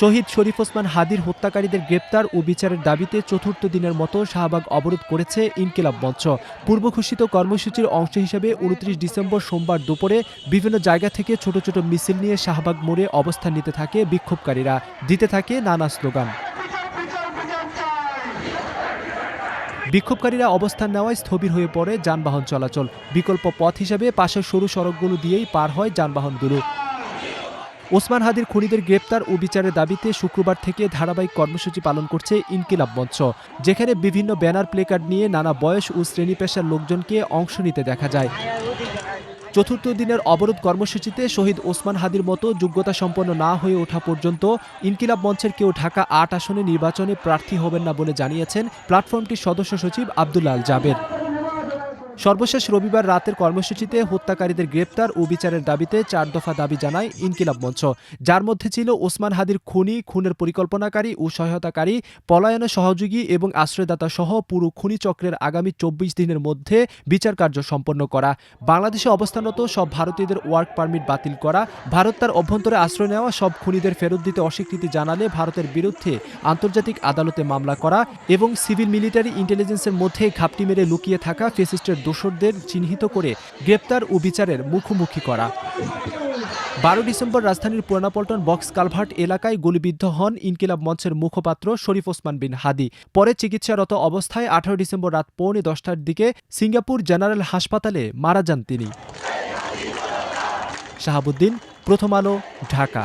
শহীদ শরীফ ওসমান হাদির হত্যাকারীদের গ্রেপ্তার ও বিচারের দাবিতে চতুর্থ দিনের মতো শাহবাগ অবরোধ করেছে ইনকিলাব মঞ্চ। পূর্ব ঘোষিত কর্মসূচির অংশ হিসেবে ২৯ ডিসেম্বর সোমবার দুপুরে বিভিন্ন জায়গা থেকে ছোট ছোট মিছিল নিয়ে শাহবাগ মোড়ে অবস্থান নিতে থাকে বিক্ষোভকারীরা, দিতে থাকে নানা স্লোগান। বিক্ষোভকারীরা অবস্থান নেওয়ায় স্থবির হয়ে পড়ে যানবাহন চলাচল। বিকল্প পথ হিসেবে পাশের সরু সড়কগুলো দিয়েই পার হয় যানবাহনগুলো। ওসমান হাদির খুনিদের গ্রেপ্তার ও বিচারের দাবিতে শুক্রবার থেকে ধারাবাহিক কর্মসূচি পালন করছে ইনকিলাব মঞ্চ, যেখানে বিভিন্ন ব্যানার প্লেকার্ড নিয়ে নানা বয়স ও শ্রেণী পেশার লোকজনকে অংশ নিতে দেখা যায়। চতুর্থ দিনের অবরোধ কর্মসূচিতে শহীদ ওসমান হাদির মতো যোগ্যতা সম্পন্ন না হয়ে ওঠা পর্যন্ত ইনকিলাব মঞ্চের কেউ ঢাকা ৮ আসনে নির্বাচনে প্রার্থী হবেন না বলে জানিয়েছেন প্ল্যাটফর্মটির সদস্য সচিব আব্দুল্লাহ আল জাবের। সর্বশেষ রবিবার রাতের কর্মসূচিতে হত্যাকারীদের গ্রেপ্তার ও বিচারের দাবিতে ৪ দফা দাবি জানায় ইনকিলাব মঞ্চ, যার মধ্যে ছিল ওসমান হাদির খুনের পরিকল্পনাকারী ও সহায়তাকারী, পলায়নে সহযোগী এবং আশ্রয়দাতা সহ পুরো খুনি চক্রের আগামী ২৪ দিনের মধ্যে বিচার কার্য সম্পন্ন করা, বাংলাদেশে অবস্থানরত সব ভারতীয়দের ওয়ার্ক পারমিট বাতিল করা, ভারত তার অভ্যন্তরে আশ্রয় নেওয়া সব খুনিদের ফেরত দিতে অস্বীকৃতি জানালে ভারতের বিরুদ্ধে আন্তর্জাতিক আদালতে মামলা করা এবং সিভিল মিলিটারি ইন্টেলিজেন্সের মধ্যে ঘাপটি মেরে লুকিয়ে থাকা ফ্যাসিস্টের দোসরদের চিহ্নিত করে গ্রেপ্তার ও বিচারের মুখোমুখি করা। ১২ ডিসেম্বর রাজধানীর পুরানাপল্টন বক্স কালভার্ট এলাকায় গুলিবিদ্ধ হন ইনকিলাব মঞ্চের মুখপাত্র শরীফ ওসমান বিন হাদি। পরে চিকিৎসারত অবস্থায় ১৮ ডিসেম্বর রাত ১:৩০টার দিকে সিঙ্গাপুর জেনারেল হাসপাতালে মারা যান তিনি। শাহাবুদ্দিন, প্রথম আলো, ঢাকা।